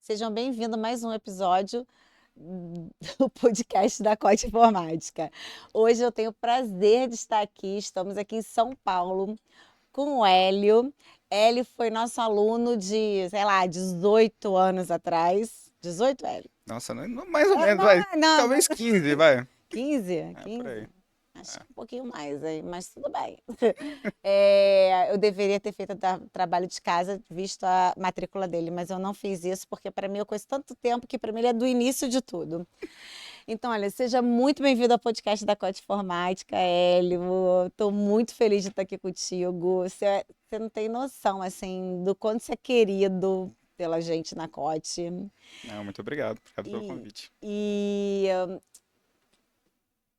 Sejam bem-vindos a mais um episódio do podcast da Cote Informática. Hoje eu tenho o prazer de estar aqui, estamos aqui em São Paulo com o Hélio. Hélio foi nosso aluno de, sei lá, 18 anos atrás. 18, Hélio? Nossa, mais ou menos, vai. Não, Talvez 15, vai. 15? Por 15? aí. Acho É. que um pouquinho mais aí, mas tudo bem. Eu deveria ter feito trabalho de casa, visto a matrícula dele, mas eu não fiz isso porque para mim eu conheço tanto tempo que para mim ele é do início de tudo. Então, olha, seja muito bem-vindo ao podcast da Cote Informática, Hélio. Estou muito feliz de estar aqui contigo. Você não tem noção, assim, do quanto você é querido pela gente na Cote. Não, muito obrigado. Obrigado pelo E, convite. e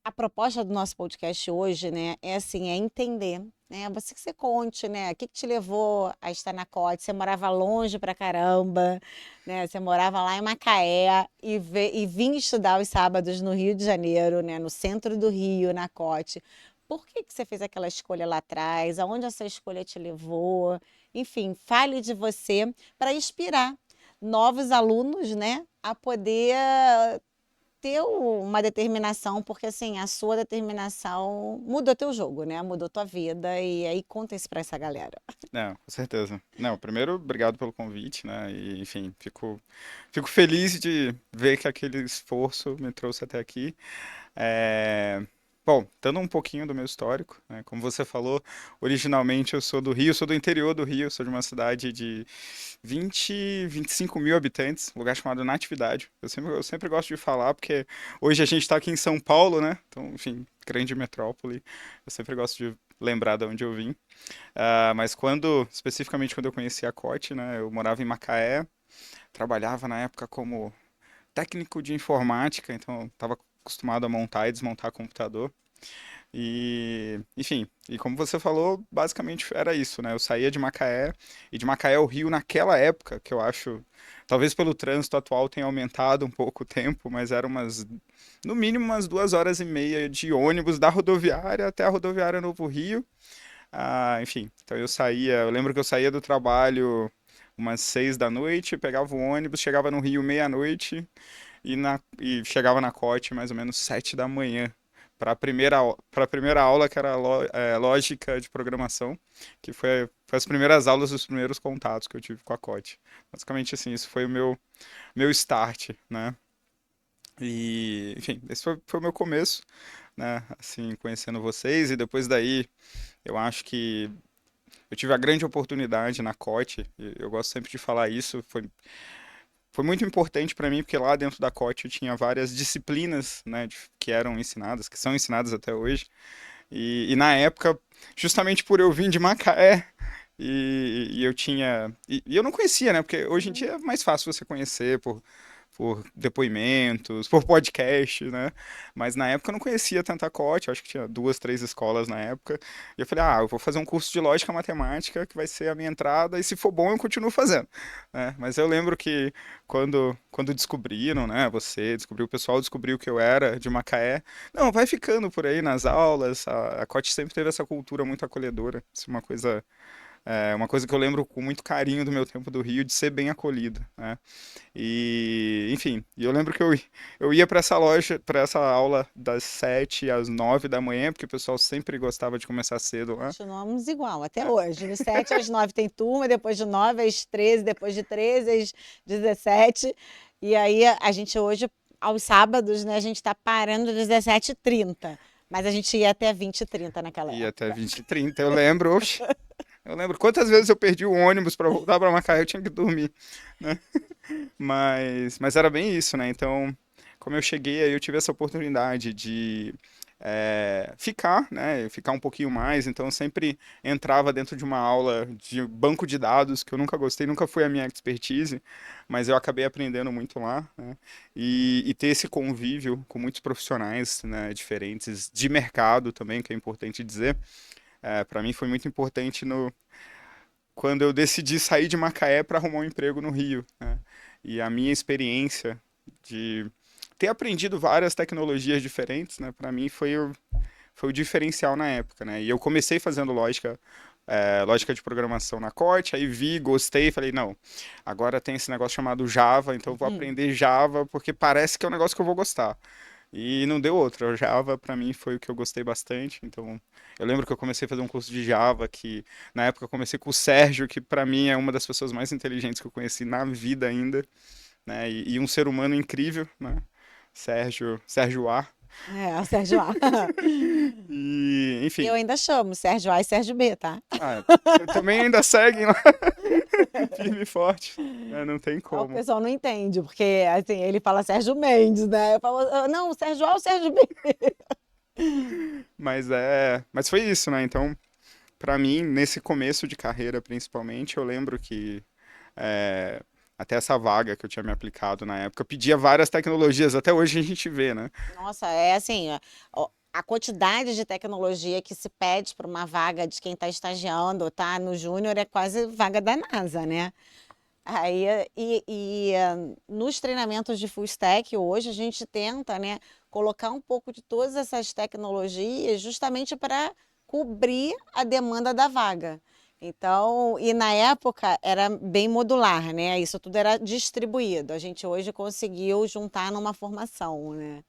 a proposta do nosso podcast hoje, né, é assim, é entender, né, você que você conte, né, o que te levou a estar na Cote? Você morava longe pra caramba, né, você morava lá em Macaé e vinha estudar os sábados no Rio de Janeiro, né, no centro do Rio, na Cote. Por que você fez aquela escolha lá atrás? Aonde essa escolha te levou? Enfim, fale de você para inspirar novos alunos, né, a poder ter uma determinação, porque assim, a sua determinação mudou teu jogo, né? Mudou tua vida e aí conta isso pra essa galera. Não, com certeza. Não, primeiro, obrigado pelo convite, né? E, enfim, fico feliz de ver que aquele esforço me trouxe até aqui. É, Bom, dando um pouquinho do meu histórico, né? Como você falou, originalmente eu sou do Rio, sou do interior do Rio, sou de uma cidade de 25 mil habitantes, um lugar chamado Natividade. Eu sempre gosto de falar, porque hoje a gente está aqui em São Paulo, né? Então, enfim, grande metrópole. Eu sempre gosto de lembrar de onde eu vim. Mas especificamente quando eu conheci a Cote, né? Eu morava em Macaé, trabalhava na época como técnico de informática, então estava acostumado a montar e desmontar computador. E, enfim, e como você falou, basicamente era isso, né? Eu saía de Macaé, e de Macaé ao Rio naquela época, que eu acho, talvez pelo trânsito atual tenha aumentado um pouco o tempo, mas era no mínimo umas 2 horas e meia de ônibus da rodoviária até a rodoviária Novo Rio. Enfim, então eu lembro que eu saía do trabalho umas 6 da noite, pegava o ônibus, chegava no Rio meia-noite e chegava na Cote mais ou menos 7 da manhã para a primeira aula que era lógica de programação, que foi as primeiras aulas, os primeiros contatos que eu tive com a Cote. Basicamente assim, isso foi o meu start, né? E, enfim, esse foi o meu começo, né? Assim, conhecendo vocês, e depois daí eu acho que eu tive a grande oportunidade na Cote, e eu gosto sempre de falar isso, foi muito importante para mim, porque lá dentro da COT eu tinha várias disciplinas, né, que eram ensinadas, que são ensinadas até hoje. E na época, justamente por eu vir de Macaé, e eu tinha. E eu não conhecia, né? Porque hoje em dia é mais fácil você conhecer por depoimentos, por podcast, né? Mas na época eu não conhecia tanta COT, eu acho que tinha 2, 3 escolas na época. E eu falei, eu vou fazer um curso de lógica matemática, que vai ser a minha entrada, e se for bom eu continuo fazendo, né? Mas eu lembro que quando descobriram, né? Você descobriu, o pessoal descobriu que eu era de Macaé. Não, vai ficando por aí nas aulas. A COT sempre teve essa cultura muito acolhedora. Isso é uma coisa que eu lembro com muito carinho do meu tempo do Rio, de ser bem acolhido, né? E, enfim, eu lembro que eu ia para essa loja, para essa aula das 7 às 9 da manhã, porque o pessoal sempre gostava de começar cedo lá. Continuamos igual, até hoje. De 7 às 9 tem turma, depois de 9 às 13, depois de 13 às 17. E aí a gente hoje, aos sábados, né, a gente está parando às 17h30. Mas a gente ia até 20h30 naquela Ia até época. 20h30, eu lembro, oxe, eu lembro quantas vezes eu perdi o ônibus para voltar para Macaé, eu tinha que dormir, né? Mas era bem isso, né? Então, como eu cheguei, aí eu tive essa oportunidade de ficar, né? Ficar um pouquinho mais. Então, eu sempre entrava dentro de uma aula de banco de dados, que eu nunca gostei, nunca foi a minha expertise, mas eu acabei aprendendo muito lá, né? E ter esse convívio com muitos profissionais, né, diferentes, de mercado também, que é importante dizer. Para mim foi muito importante quando eu decidi sair de Macaé para arrumar um emprego no Rio, né? E a minha experiência de ter aprendido várias tecnologias diferentes, né, para mim foi o diferencial na época, né? E eu comecei fazendo lógica lógica de programação na COT, aí vi, gostei, falei, não, agora tem esse negócio chamado Java, então eu vou Uhum. aprender Java, porque parece que é um negócio que eu vou gostar. E não deu outra. O Java, pra mim, foi o que eu gostei bastante. Então, eu lembro que eu comecei a fazer um curso de Java, que na época eu comecei com o Sérgio, que pra mim é uma das pessoas mais inteligentes que eu conheci na vida ainda, né? E um ser humano incrível, né? Sérgio A. É, o Sérgio A. E, Eu enfim, ainda chamo Sérgio A e Sérgio B, tá? ah, também ainda seguem lá firme e forte, né? Não tem O como. pessoal não entende, porque assim, ele fala Sérgio Mendes, né? Eu falo, "Ah, não, Sérgio A ou Sérgio B?" Mas foi isso, né? Então, pra mim, nesse começo de carreira, principalmente, eu lembro que é, até essa vaga que eu tinha me aplicado na época, eu pedia várias tecnologias, até hoje a gente vê, né? Nossa, é assim, a quantidade de tecnologia que se pede para uma vaga de quem está estagiando, tá no júnior, é quase vaga da NASA, né? Aí, nos treinamentos de full stack hoje a gente tenta, né, colocar um pouco de todas essas tecnologias justamente para cobrir a demanda da vaga. Então, e na época era bem modular, né? Isso tudo era distribuído. A gente hoje conseguiu juntar numa formação, né?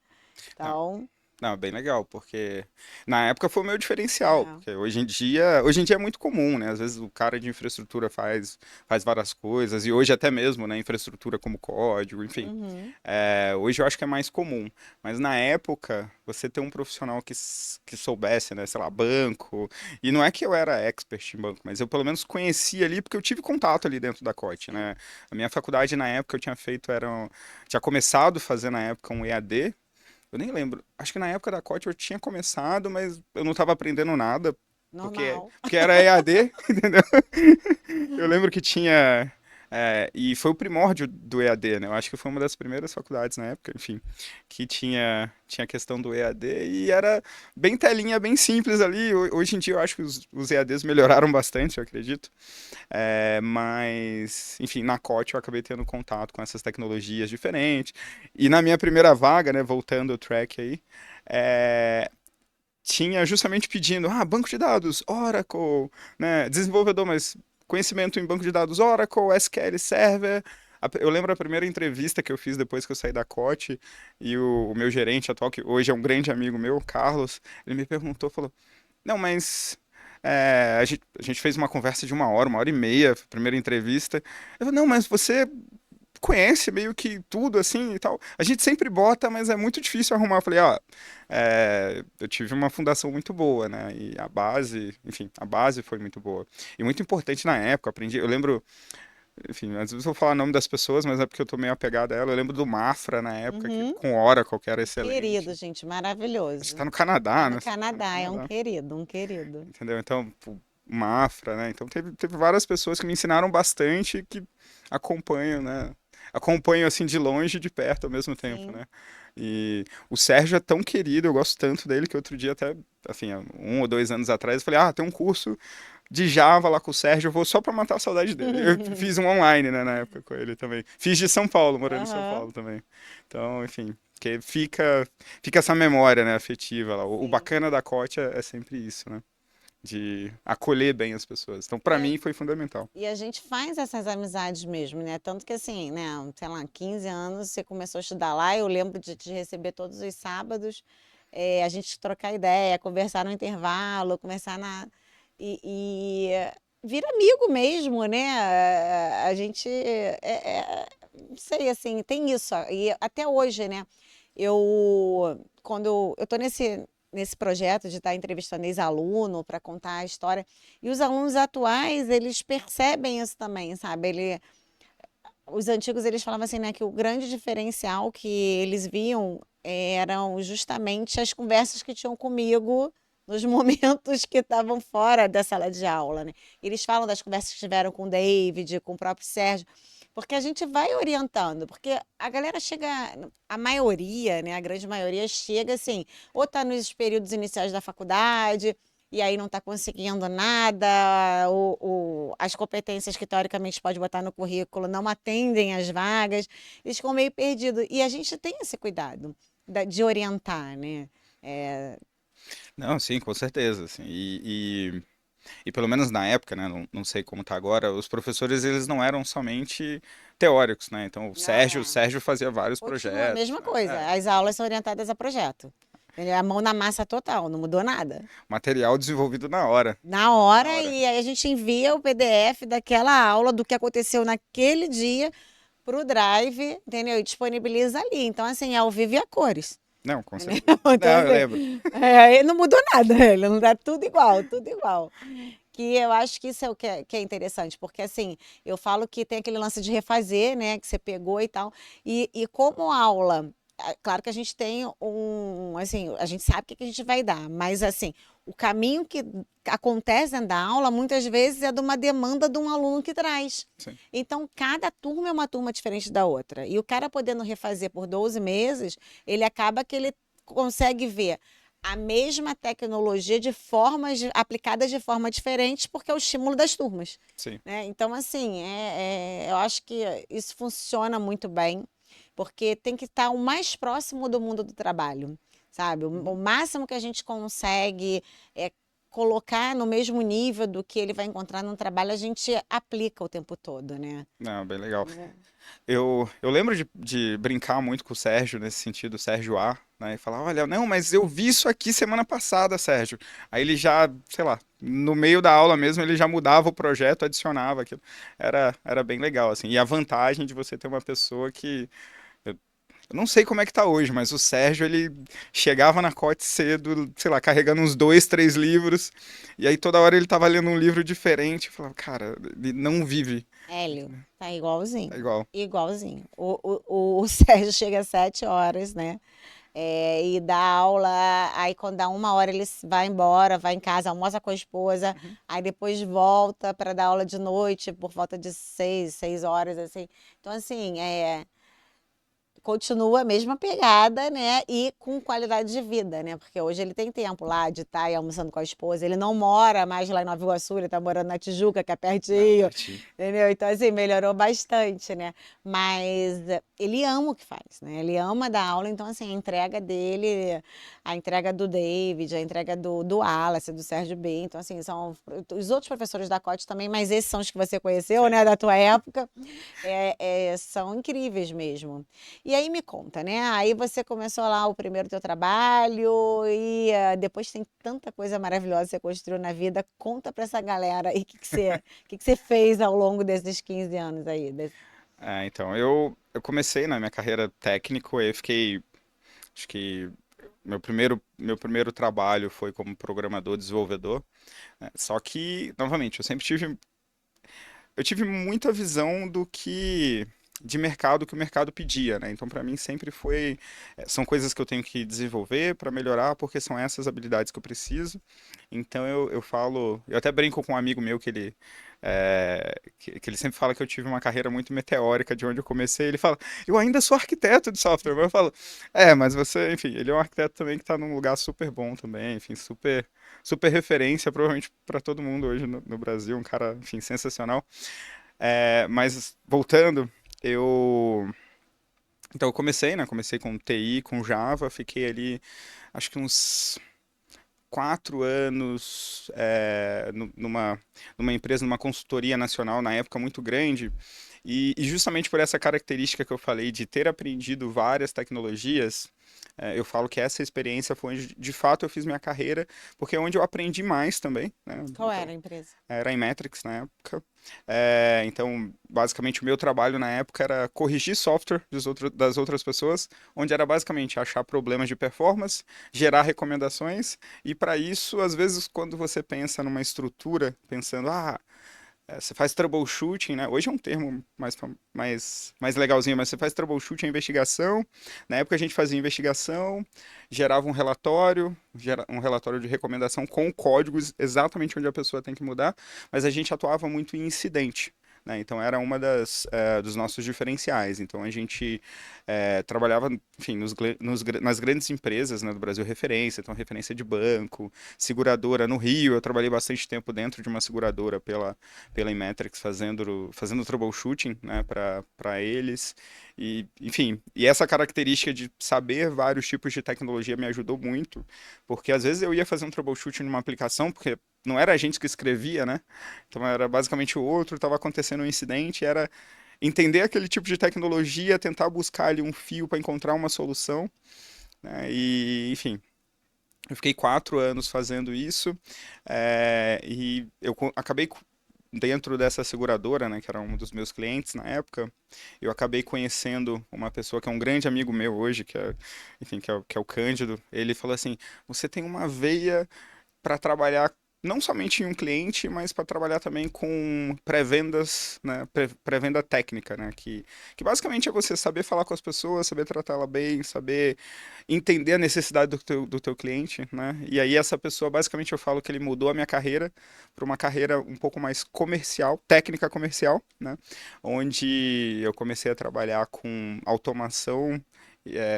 Não, Então, não, bem legal, porque na época foi o meu diferencial, é. porque hoje em dia é muito comum, né? Às vezes o cara de infraestrutura faz várias coisas, e hoje até mesmo, né, infraestrutura como código, enfim. Uhum. Hoje eu acho que é mais comum, mas na época, você ter um profissional que soubesse, né, sei lá, banco, e não é que eu era expert em banco, mas eu pelo menos conhecia ali, porque eu tive contato ali dentro da COT, né? A minha faculdade na época eu tinha feito, tinha começado a fazer na época um EAD, eu nem lembro. Acho que na época da COT eu tinha começado, mas eu não estava aprendendo nada, Normal. porque era EAD, entendeu? Eu lembro que tinha. E foi o primórdio do EAD, né? Eu acho que foi uma das primeiras faculdades na época, enfim, que tinha a questão do EAD e era bem telinha, bem simples ali. Hoje em dia eu acho que os EADs melhoraram bastante, eu acredito. Mas, enfim, na COT eu acabei tendo contato com essas tecnologias diferentes. E na minha primeira vaga, né, voltando o track aí, é, tinha justamente pedindo, banco de dados, Oracle, né, desenvolvedor, mas conhecimento em banco de dados Oracle, SQL Server. Eu lembro a primeira entrevista que eu fiz depois que eu saí da COT e o meu gerente atual, que hoje é um grande amigo meu, o Carlos, ele me perguntou, falou, não, mas a gente fez uma conversa de uma hora e meia, primeira entrevista. Eu falei, não, mas você conhece meio que tudo assim e tal. A gente sempre bota, mas é muito difícil arrumar. Eu falei, eu tive uma fundação muito boa, né? E a base, enfim, a base foi muito boa. E muito importante na época, aprendi. Eu lembro, enfim, às vezes eu vou falar o nome das pessoas, mas é porque eu tô meio apegado a ela. Eu lembro do Mafra na época, Uhum. com Oracle, que era Querido, excelente. gente, Você maravilhoso. tá no Tá Canadá, no né? Você tá no Canadá, é um Canadá. querido, um querido. Entendeu? Então, pô, Mafra, né? Então teve várias pessoas que me ensinaram bastante que acompanham, né? Acompanho assim de longe e de perto ao mesmo tempo, Sim. né? E o Sérgio é tão querido, eu gosto tanto dele que outro dia até, assim, há 1 ou 2 anos atrás, eu falei, tem um curso de Java lá com o Sérgio, eu vou só pra matar a saudade dele. Eu fiz um online, né, na época com ele também. Fiz de São Paulo, morando em São Aham, Paulo também. Então, enfim, que fica essa memória, né, afetiva lá. O sim. bacana da COT é sempre isso, né? De acolher bem as pessoas. Então, E pra a, mim, foi fundamental. e a gente faz essas amizades mesmo, né? Tanto que assim, né, sei lá, 15 anos você começou a estudar lá, eu lembro de te receber todos os sábados, a gente trocar ideia, conversar no intervalo, conversar na. E vira amigo mesmo, né? A gente. Não sei, assim, tem isso. E até hoje, né? Quando eu tô nesse projeto de estar entrevistando ex-aluno para contar a história, e os alunos atuais, eles percebem isso também, sabe? Os antigos, eles falavam assim, né, que o grande diferencial que eles viam eram justamente as conversas que tinham comigo nos momentos que estavam fora da sala de aula, né? Eles falam das conversas que tiveram com o David, com o próprio Sérgio, porque a gente vai orientando, porque a galera chega, a maioria, né, a grande maioria chega assim, ou está nos períodos iniciais da faculdade, e aí não está conseguindo nada, as competências que teoricamente pode botar no currículo não atendem às vagas, eles ficam meio perdidos. E a gente tem esse cuidado de orientar, né? É, Não, sim, com certeza. Assim, e pelo menos na época, né, não sei como tá agora, os professores eles não eram somente teóricos, né? Então Não O é. Sérgio fazia vários Continua a projetos, mesma né? coisa. As aulas são orientadas a projeto. Entendeu? A mão na massa total, não mudou nada. Material desenvolvido na hora, Na na hora, hora. e aí a gente envia o PDF daquela aula, do que aconteceu naquele dia, para o Drive, entendeu? E disponibiliza ali. Então, assim, é ao vivo e a cores. Não, com Entendeu? certeza. Então, Não, eu lembro. assim, aí não mudou nada, ele não dá tudo igual, tudo igual. Que eu acho que isso é o que é interessante, porque assim, eu falo que tem aquele lance de refazer, né, que você pegou e tal, e como aula, claro que a gente tem assim, a gente sabe o que que a gente vai dar, mas assim, o caminho que acontece dentro da aula, muitas vezes é de uma demanda de um aluno que traz. Sim. Então, cada turma é uma turma diferente da outra. E o cara podendo refazer por 12 meses, ele acaba que ele consegue ver a mesma tecnologia de formas aplicadas de forma diferente, porque é o estímulo das turmas, Sim. né? Então, assim, eu acho que isso funciona muito bem, porque tem que estar o mais próximo do mundo do trabalho, sabe? O máximo que a gente consegue colocar no mesmo nível do que ele vai encontrar no trabalho, a gente aplica o tempo todo, né? Não, bem legal. É. Eu lembro de brincar muito com o Sérgio nesse sentido, o Sérgio A, né? E falar, olha, não, mas eu vi isso aqui semana passada, Sérgio. Aí ele já, sei lá, no meio da aula mesmo, ele já mudava o projeto, adicionava aquilo. Era bem legal, assim. E a vantagem de você ter uma pessoa que eu não sei como é que tá hoje, mas o Sérgio, ele chegava na Cote cedo, sei lá, carregando uns dois, três livros, e aí toda hora ele tava lendo um livro diferente. Eu falava, cara, ele não vive. Hélio, tá É igualzinho. igual. Igualzinho. O Sérgio chega às 7 horas, né? E dá aula, aí quando dá 1 hora ele vai embora, vai em casa, almoça com a esposa, Uhum. aí depois volta para dar aula de noite, por volta de 6 horas, assim. Então, assim, continua a mesma pegada, né? E com qualidade de vida, né? Porque hoje ele tem tempo lá de estar aí almoçando com a esposa. Ele não mora mais lá em Nova Iguaçu, ele tá morando na Tijuca, que é Não, pertinho, pertinho. entendeu? Então, assim, melhorou bastante, né? Mas ele ama o que faz, né? Ele ama dar aula, então, assim, a entrega dele, a entrega do David, a entrega do Wallace, do Sérgio B. Então, assim, são os outros professores da COT também, mas esses são os que você conheceu, Sim. né? Da tua época, são incríveis mesmo. E aí me conta, né? Aí você começou lá o primeiro teu trabalho e depois tem tanta coisa maravilhosa que você construiu na vida. Conta pra essa galera aí o que que você fez ao longo desses 15 anos aí. Então, eu comecei na minha carreira técnico, aí eu fiquei, acho que meu primeiro trabalho foi como programador, desenvolvedor, né? Só que, novamente, eu tive muita visão do que de mercado que o mercado pedia, né? Então, para mim sempre foi, são coisas que eu tenho que desenvolver para melhorar, porque são essas habilidades que eu preciso. Então eu falo, eu até brinco com um amigo meu que ele sempre fala que eu tive uma carreira muito meteórica de onde eu comecei. Ele fala, eu ainda sou arquiteto de software. Mas eu falo, mas você, enfim, ele é um arquiteto também que está num lugar super bom também, enfim, super referência, provavelmente para todo mundo hoje no Brasil, um cara, enfim, sensacional. Mas voltando, eu então eu comecei, né? Comecei com TI, com Java, fiquei ali acho que uns 4 anos numa empresa, numa consultoria nacional na época muito grande. E justamente por essa característica que eu falei de ter aprendido várias tecnologias, eu falo que essa experiência foi onde de fato eu fiz minha carreira, porque é onde eu aprendi mais também, né? Qual era a empresa? Era em Matrix na época. Então, basicamente, o meu trabalho na época era corrigir software das outras pessoas, onde era basicamente achar problemas de performance, gerar recomendações, e para isso, às vezes, quando você pensa numa estrutura, pensando, você faz troubleshooting, né? Hoje é um termo mais legalzinho, mas você faz troubleshooting, é investigação. Na época a gente fazia investigação, gerava um relatório de recomendação com códigos exatamente onde a pessoa tem que mudar, mas a gente atuava muito em incidente. Né? Então era uma dos nossos diferenciais. Então a gente trabalhava, enfim, nas grandes empresas, né, do Brasil, referência, então referência de banco, seguradora no Rio. Eu trabalhei bastante tempo dentro de uma seguradora pela Inmetrics fazendo troubleshooting, né, para eles. E, enfim, e essa característica de saber vários tipos de tecnologia me ajudou muito, porque às vezes eu ia fazer um troubleshooting numa aplicação, porque não era a gente que escrevia, né? Então era basicamente o outro, estava acontecendo um incidente, era entender aquele tipo de tecnologia, tentar buscar ali um fio para encontrar uma solução, né? E, enfim, eu fiquei 4 anos fazendo isso, e eu acabei dentro dessa seguradora, né, que era um dos meus clientes na época, eu acabei conhecendo uma pessoa que é um grande amigo meu hoje, que é, enfim, que é o Cândido. Ele falou assim: você tem uma veia para trabalhar não somente em um cliente, mas para trabalhar também com pré-vendas, né, pré-venda técnica, né, que basicamente é você saber falar com as pessoas, saber tratar ela bem, saber entender a necessidade do teu cliente, né? E aí essa pessoa, basicamente eu falo que ele mudou a minha carreira para uma carreira um pouco mais comercial, técnica comercial, né? Onde eu comecei a trabalhar com automação,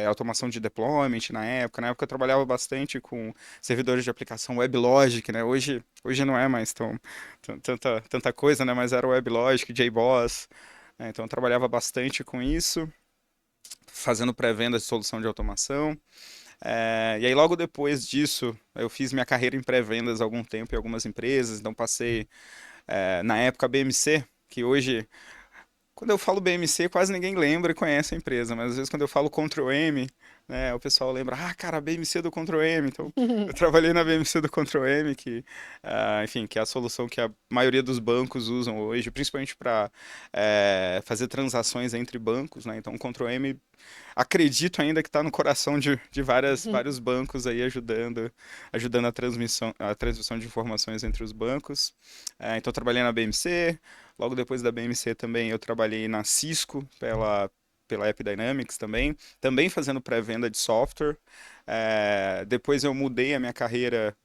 automação de deployment na época. Na época eu trabalhava bastante com servidores de aplicação WebLogic, né? Hoje não é mais tanta coisa, né? Mas era WebLogic, JBoss, né? Então eu trabalhava bastante com isso, fazendo pré-venda de solução de automação. E aí, logo depois disso, eu fiz minha carreira em pré-vendas há algum tempo em algumas empresas. Então, passei, na época, a BMC, que hoje, quando eu falo BMC, quase ninguém lembra e conhece a empresa. Mas, às vezes, quando eu falo Control M, né, o pessoal lembra, ah, cara, a BMC do Control M. Então, eu trabalhei na BMC do Control M, que, enfim, que é a solução que a maioria dos bancos usam hoje, principalmente para fazer transações entre bancos, né? Então, o Control M acredito ainda que está no coração de vários bancos aí ajudando a transmissão de informações entre os bancos. Então, eu trabalhei na BMC, logo depois da BMC também eu trabalhei na Cisco pela App Dynamics também fazendo pré-venda de software. Depois eu mudei a minha carreira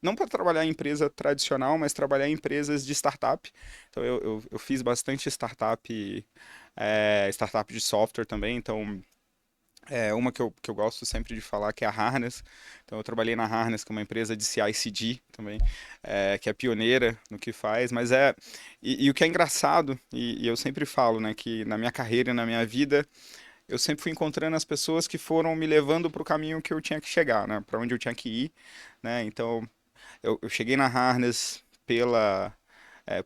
não para trabalhar em empresa tradicional, mas trabalhar em empresas de startup. Então eu fiz bastante startup de software também. Então uma que eu gosto sempre de falar, que é a Harness. Então, eu trabalhei na Harness, que é uma empresa de CI/CD também, que é pioneira no que faz. Mas e o que é engraçado, e eu sempre falo, né, que na minha carreira e na minha vida, eu sempre fui encontrando as pessoas que foram me levando para o caminho que eu tinha que chegar, né, para onde eu tinha que ir, né. Então, eu cheguei na Harness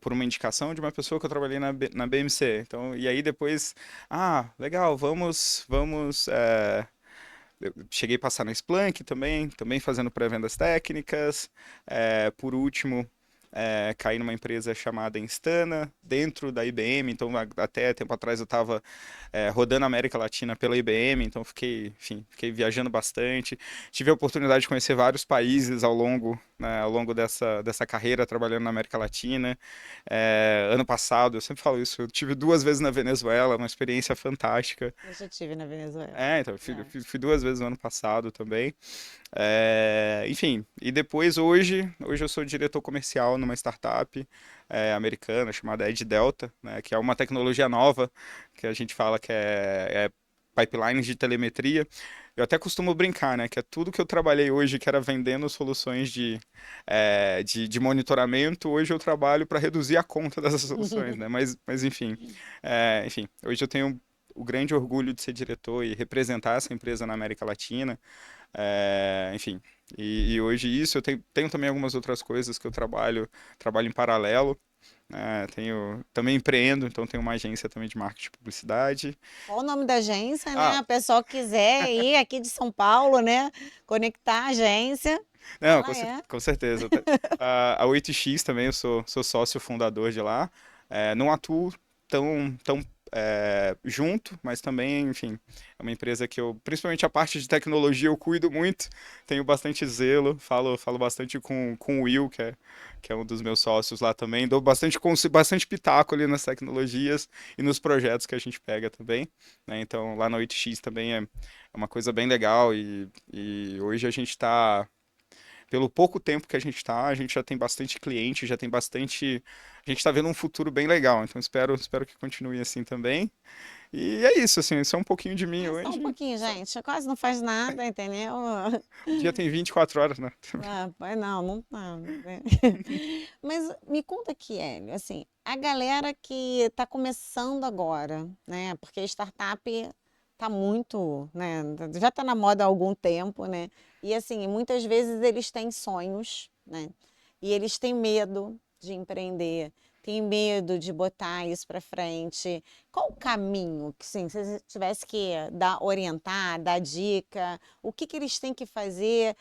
por uma indicação de uma pessoa que eu trabalhei na BMC. Então, e aí depois, legal, vamos. Eu cheguei a passar na Splunk também fazendo pré-vendas técnicas. Por último, caí numa empresa chamada Instana, dentro da IBM. Então, até tempo atrás eu estava rodando a América Latina pela IBM, então enfim, fiquei viajando bastante. Tive a oportunidade de conhecer vários países ao longo dessa carreira trabalhando na América Latina. Ano passado, eu sempre falo isso, eu tive 2 vezes na Venezuela, uma experiência fantástica. Eu já estive na Venezuela. Então, eu fui, eu É. fui- fui 2 vezes no ano passado também. Enfim, e depois hoje eu sou diretor comercial numa startup americana chamada Ed Delta, né, que é uma tecnologia nova que a gente fala que é pipelines de telemetria. Eu até costumo brincar, né, que é tudo que eu trabalhei hoje, que era vendendo soluções de monitoramento, hoje eu trabalho para reduzir a conta dessas soluções, né? Mas enfim, hoje eu tenho o grande orgulho de ser diretor e representar essa empresa na América Latina. Enfim, e hoje isso, eu tenho também algumas outras coisas que eu trabalho em paralelo, né? Também empreendo, então tenho uma agência também de marketing e publicidade. Qual o nome da agência, né? Ah, A pessoa que quiser ir aqui de São Paulo, né? Conectar a agência. não, Ela é. com certeza. A 8x também, eu sou sócio fundador de lá. Não atuo tão junto, mas também, enfim, é uma empresa que principalmente a parte de tecnologia, eu cuido muito, tenho bastante zelo, falo bastante com o Will, que é um dos meus sócios lá também, dou bastante pitaco ali nas tecnologias e nos projetos que a gente pega também, né? Então, lá na 8x também é uma coisa bem legal e hoje a gente está pelo pouco tempo que a gente já tem bastante cliente, já tem bastante. A gente está vendo um futuro bem legal, então espero que continue assim também. E é isso, assim, isso é um pouquinho de mim É só um hoje. pouquinho, gente. Quase não faz nada, entendeu? O dia tem 24 horas, né? Pois não, não tá, né? Mas me conta aqui, Hélio, assim, a galera que está começando agora, né? Porque startup tá muito, né? Já está na moda há algum tempo, né? E assim, muitas vezes eles têm sonhos, né? e eles têm medo de empreender, têm medo de botar isso para frente. Qual o caminho que, sim, se você tivesse que orientar, dar dica, o que que eles têm que fazer?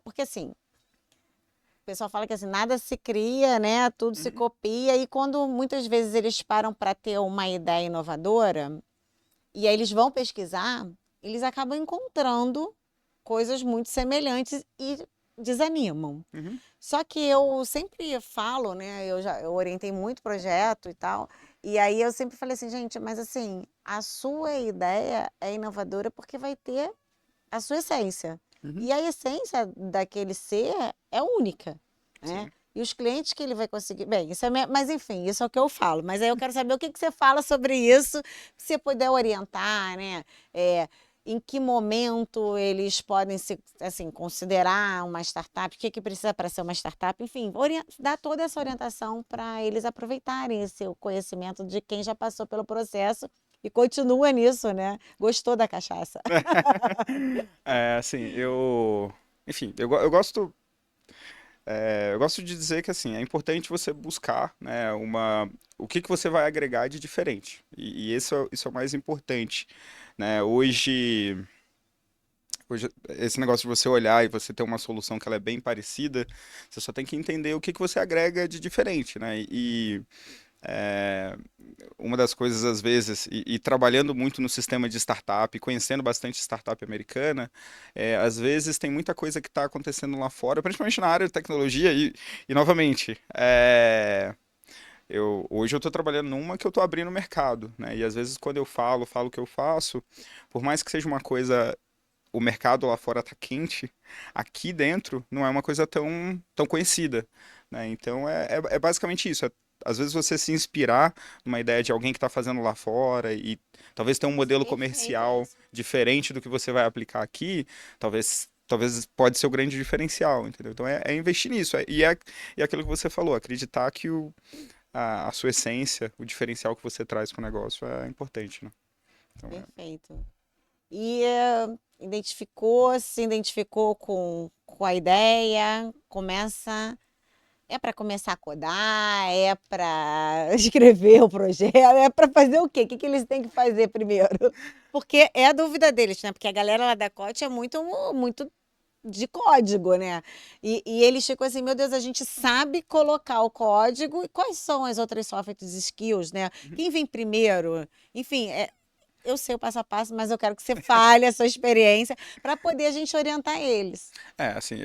Porque assim, o pessoal fala que assim, nada se cria, né? Tudo se Uhum, copia, e quando muitas vezes eles param para ter uma ideia inovadora, e aí eles vão pesquisar, eles acabam encontrando coisas muito semelhantes e desanimam. uhum, Só que eu sempre falo, né? Eu orientei muito projeto e tal. E aí eu sempre falei assim, gente, mas assim, a sua ideia é inovadora porque vai ter a sua essência. uhum, E a essência daquele ser é única, né? sim. E os clientes que ele vai conseguir. Bem, isso mas enfim, isso é o que eu falo. Mas aí eu quero saber o que que você fala sobre isso, se você puder orientar, né? É, em que momento eles podem se, assim, considerar uma startup, o que que precisa para ser uma startup, enfim, dar toda essa orientação para eles aproveitarem esse conhecimento de quem já passou pelo processo e continua nisso, né? Gostou da cachaça. Assim, enfim, eu gosto de dizer que, assim, é importante você buscar, né, o que que você vai agregar de diferente. E isso é o mais importante, né? Hoje, esse negócio de você olhar e você ter uma solução que ela é bem parecida, você só tem que entender o que que você agrega de diferente, né? É, uma das coisas, às vezes, trabalhando muito no sistema de startup, conhecendo bastante startup americana, às vezes tem muita coisa que está acontecendo lá fora, principalmente na área de tecnologia, e novamente, hoje eu estou trabalhando numa que eu estou abrindo mercado, né? E às vezes quando eu falo o que eu faço, por mais que seja uma coisa, o mercado lá fora tá quente, aqui dentro não é uma coisa tão conhecida, né? Então é basicamente isso. Às vezes você se inspirar numa ideia de alguém que está fazendo lá fora e talvez ter um modelo Perfeito comercial isso. diferente do que você vai aplicar aqui, talvez pode ser o grande diferencial, entendeu? Então é investir nisso. E é aquilo que você falou, acreditar que a sua essência, o diferencial que você traz para o negócio é importante, né? Então, Perfeito. E se identificou com a ideia, é para começar a codar, é para escrever o projeto, é para fazer o quê? O que que eles têm que fazer primeiro? Porque é a dúvida deles, né? Porque a galera lá da COT é muito de código, né? E ele chegou assim, meu Deus, a gente sabe colocar o código, e quais são as outras soft skills, né? uhum. Quem vem primeiro? Enfim, eu sei o passo a passo, mas eu quero que você fale a sua experiência para poder a gente orientar eles. Assim,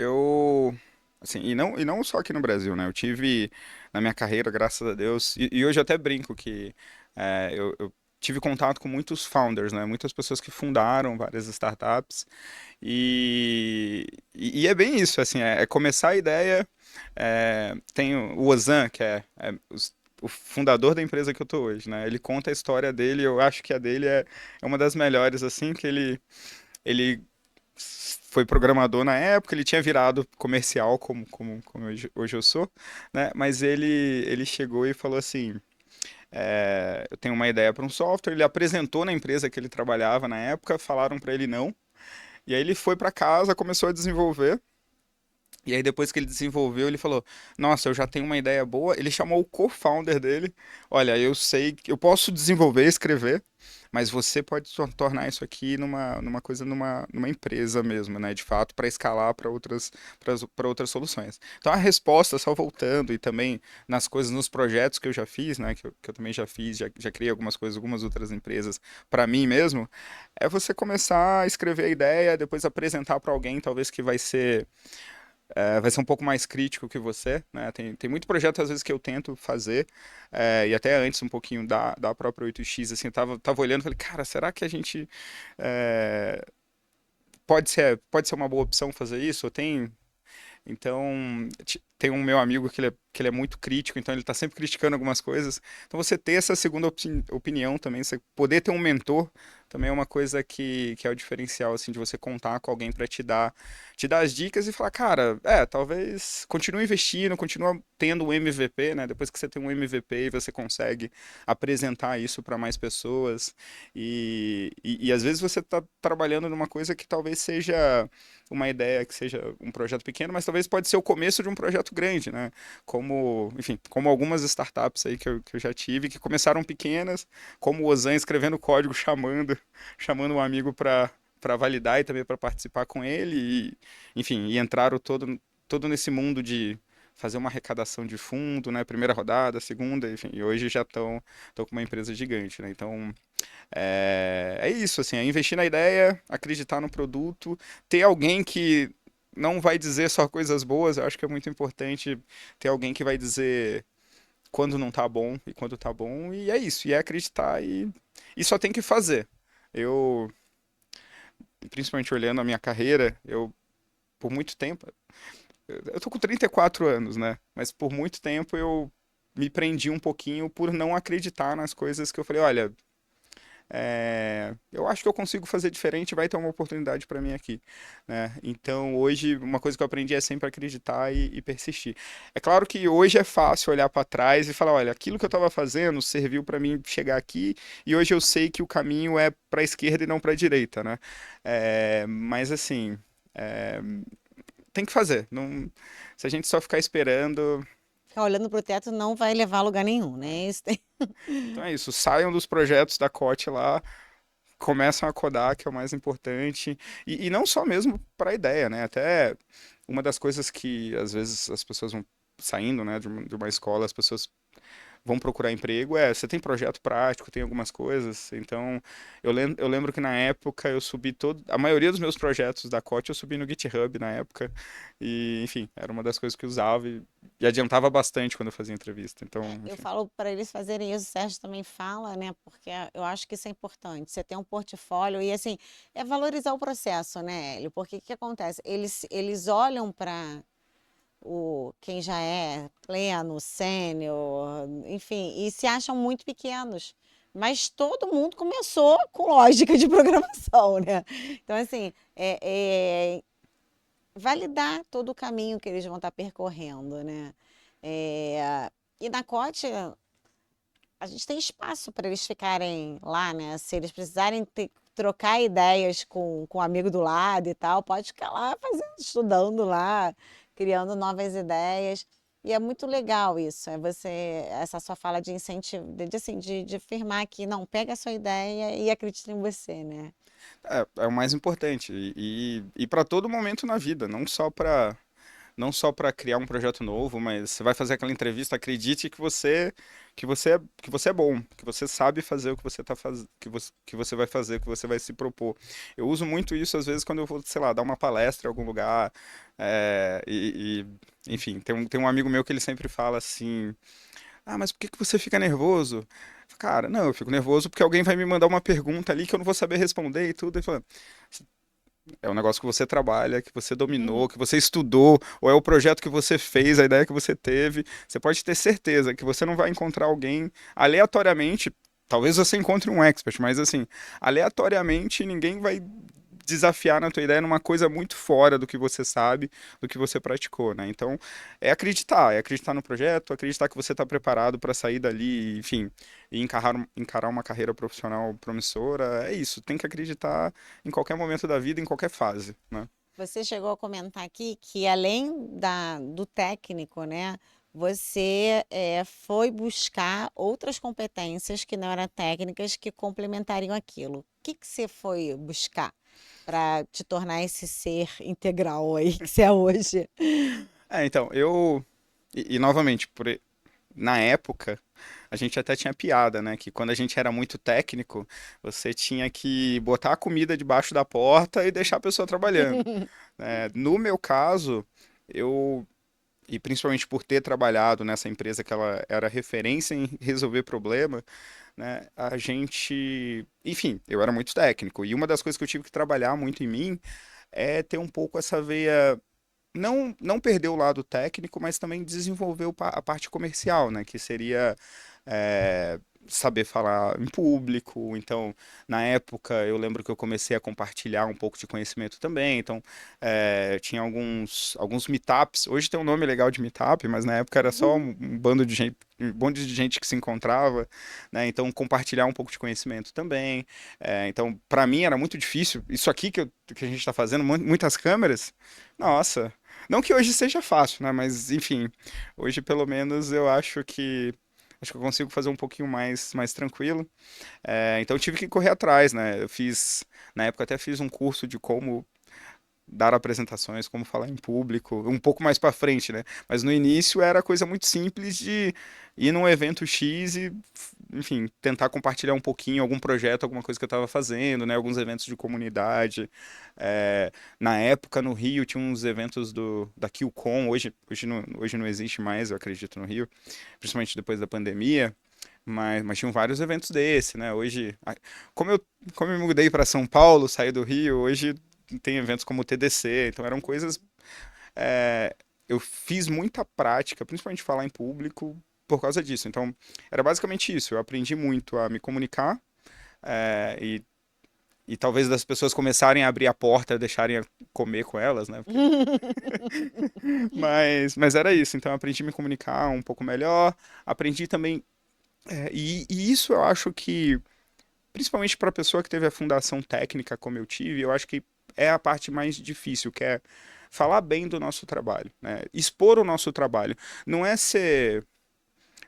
assim, e não só aqui no Brasil, né? Eu tive na minha carreira, graças a Deus, e hoje eu até brinco que eu tive contato com muitos founders, né? Muitas pessoas que fundaram várias startups, e é bem isso, assim, é começar a ideia. Tem o Ozan, que o fundador da empresa que eu tô hoje, né? Ele conta a história dele, eu acho que a dele é uma das melhores, assim, que ele foi programador na época, ele tinha virado comercial, como hoje eu sou, né? Mas ele chegou e falou assim: eu tenho uma ideia para um software. Ele apresentou na empresa que ele trabalhava na época, falaram para ele não. E aí ele foi para casa, começou a desenvolver. E aí depois que ele desenvolveu, ele falou: "Nossa, eu já tenho uma ideia boa". Ele chamou o co-founder dele: "Olha, eu sei que eu posso desenvolver, escrever, mas você pode tornar isso aqui numa coisa, numa empresa mesmo, né? De fato, para escalar para outras soluções". Então a resposta, só voltando e também nas coisas, nos projetos que eu já fiz, né? Que eu também já fiz, já criei algumas coisas, algumas outras empresas para mim mesmo, é você começar a escrever a ideia, depois apresentar para alguém, talvez que vai ser um pouco mais crítico que você, né? Tem muito projeto, às vezes, que eu tento fazer, e até antes, um pouquinho da própria 8x, assim, tava olhando e falei, cara, será que a gente é, pode ser uma boa opção fazer isso? Então, tem um meu amigo que ele é muito crítico, então ele está sempre criticando algumas coisas. Então, você ter essa segunda opinião também, você poder ter um mentor, também é uma coisa que é o diferencial, assim, de você contar com alguém para te dar as dicas e falar, cara, talvez continue investindo, continua tendo um MVP, né? Depois que você tem um MVP, você consegue apresentar isso para mais pessoas. E às vezes você está trabalhando numa coisa que talvez seja uma ideia, que seja um projeto pequeno, mas talvez pode ser o começo de um projeto projeto grande, né? Como, enfim, como algumas startups aí que eu já tive, que começaram pequenas, como o Ozan escrevendo código, chamando um amigo para validar e também para participar com ele, enfim, e entraram todo nesse mundo de fazer uma arrecadação de fundo, né? Primeira rodada, segunda, enfim, e hoje já estão com uma empresa gigante, né? Então, é isso, assim, é investir na ideia, acreditar no produto, ter alguém que não vai dizer só coisas boas, eu acho que é muito importante ter alguém que vai dizer quando não tá bom e quando tá bom, e é isso, e é acreditar e só tem que fazer. Eu, principalmente olhando a minha carreira, por muito tempo, eu tô com 34 anos, né? Mas por muito tempo eu me prendi um pouquinho por não acreditar nas coisas que eu falei, olha, eu acho que eu consigo fazer diferente, vai ter uma oportunidade para mim aqui, né? Então hoje uma coisa que eu aprendi é sempre acreditar e persistir. É claro que hoje é fácil olhar para trás e falar, olha, aquilo que eu estava fazendo serviu para mim chegar aqui e hoje eu sei que o caminho é para a esquerda e não para a direita, né? Mas assim, é, tem que fazer. Não, se a gente só ficar esperando, Ficar olhando pro teto não vai levar a lugar nenhum, né? então é isso. Saiam dos projetos da COT lá, começam a codar, que é o mais importante. E não só mesmo para a ideia, né? Até uma das coisas que às vezes as pessoas vão saindo, né, de uma escola, as pessoas vão procurar emprego, você tem projeto prático, tem algumas coisas. Então, eu lembro que na época eu subi a maioria dos meus projetos da COT eu subi no GitHub na época. E, enfim, era uma das coisas que eu usava e adiantava bastante quando eu fazia entrevista. Então, Eu enfim. falo para eles fazerem isso, o Sérgio também fala, né? Porque eu acho que isso é importante. Você tem um portfólio e, assim, é valorizar o processo, né, Hélio? Porque o que acontece? Eles olham para quem já é pleno, sênior, enfim, e se acham muito pequenos. Mas todo mundo começou com lógica de programação, né? Então, assim, validar todo o caminho que eles vão estar percorrendo, né? E na COT, a gente tem espaço para eles ficarem lá, né? Se eles precisarem trocar ideias com um amigo do lado e tal, pode ficar lá fazendo, estudando lá, criando novas ideias. E é muito legal isso, essa sua fala de incentivo, assim, de afirmar que não, pega a sua ideia e acredita em você, né? É o mais importante. E para todo momento na vida, não só para criar um projeto novo, mas você vai fazer aquela entrevista, acredite que você é bom, que você sabe fazer o que você tá que você vai fazer, que você vai se propor. Eu uso muito isso às vezes quando eu vou, sei lá, dar uma palestra em algum lugar, enfim, tem um amigo meu que ele sempre fala assim: "Ah, mas por que que você fica nervoso?" Cara, não, eu fico nervoso porque alguém vai me mandar uma pergunta ali que eu não vou saber responder e tudo. Ele fala, é um negócio que você trabalha, que você dominou, Uhum. que você estudou, ou é o projeto que você fez, a ideia que você teve. Você pode ter certeza que você não vai encontrar alguém aleatoriamente. Talvez você encontre um expert, mas assim, aleatoriamente ninguém vai desafiar na tua ideia numa coisa muito fora do que você sabe, do que você praticou, né? Então, é acreditar no projeto, acreditar que você está preparado para sair dali, enfim, e encarar uma carreira profissional promissora. É isso, tem que acreditar em qualquer momento da vida, em qualquer fase, né? Você chegou a comentar aqui que além do técnico, né, você foi buscar outras competências que não eram técnicas que complementariam aquilo. O que que você foi buscar para te tornar esse ser integral aí que você é hoje? Então, e novamente, na época, a gente até tinha piada, né? Que quando a gente era muito técnico, você tinha que botar a comida debaixo da porta e deixar a pessoa trabalhando. No meu caso, eu, e principalmente por ter trabalhado nessa empresa que ela era referência em resolver problema, né? A gente, enfim, eu era muito técnico. E uma das coisas que eu tive que trabalhar muito em mim é ter um pouco essa veia não perder o lado técnico, mas também desenvolver a parte comercial, né? Que seria é, saber falar em público. Então, na época, eu lembro que eu comecei a compartilhar um pouco de conhecimento também. Então, tinha alguns meetups. Hoje tem um nome legal de meetup, mas na época era só um bando de gente. Um monte de gente que se encontrava, né? Então, compartilhar um pouco de conhecimento também. Então, para mim era muito difícil. Isso aqui que a gente está fazendo, muitas câmeras, nossa, Não que hoje seja fácil, né? Mas, enfim, hoje pelo menos eu acho que eu consigo fazer um pouquinho mais tranquilo. Então eu tive que correr atrás, né? Na época até fiz um curso de como dar apresentações, como falar em público, um pouco mais para frente, né? Mas no início era coisa muito simples de ir num evento X e, enfim, tentar compartilhar um pouquinho algum projeto, alguma coisa que eu estava fazendo, né? Alguns eventos de comunidade. Na época no Rio tinha uns eventos da QCon, hoje não existe mais, eu acredito, no Rio, principalmente depois da pandemia. Mas tinham vários eventos desse, né? Hoje, como eu, como eu me mudei para São Paulo, saí do Rio, hoje tem eventos como o TDC, então eram coisas. é, eu fiz muita prática, principalmente falar em público, por causa disso. Então, era basicamente isso. Eu aprendi muito a me comunicar é, e, e talvez das pessoas começarem a abrir a porta, deixarem a comer com elas, né? Mas era isso. Então, eu aprendi a me comunicar um pouco melhor. Aprendi também. E isso eu acho que, principalmente para a pessoa que teve a fundação técnica como eu tive, eu acho que é a parte mais difícil, que é falar bem do nosso trabalho, né? Expor o nosso trabalho. Não é ser,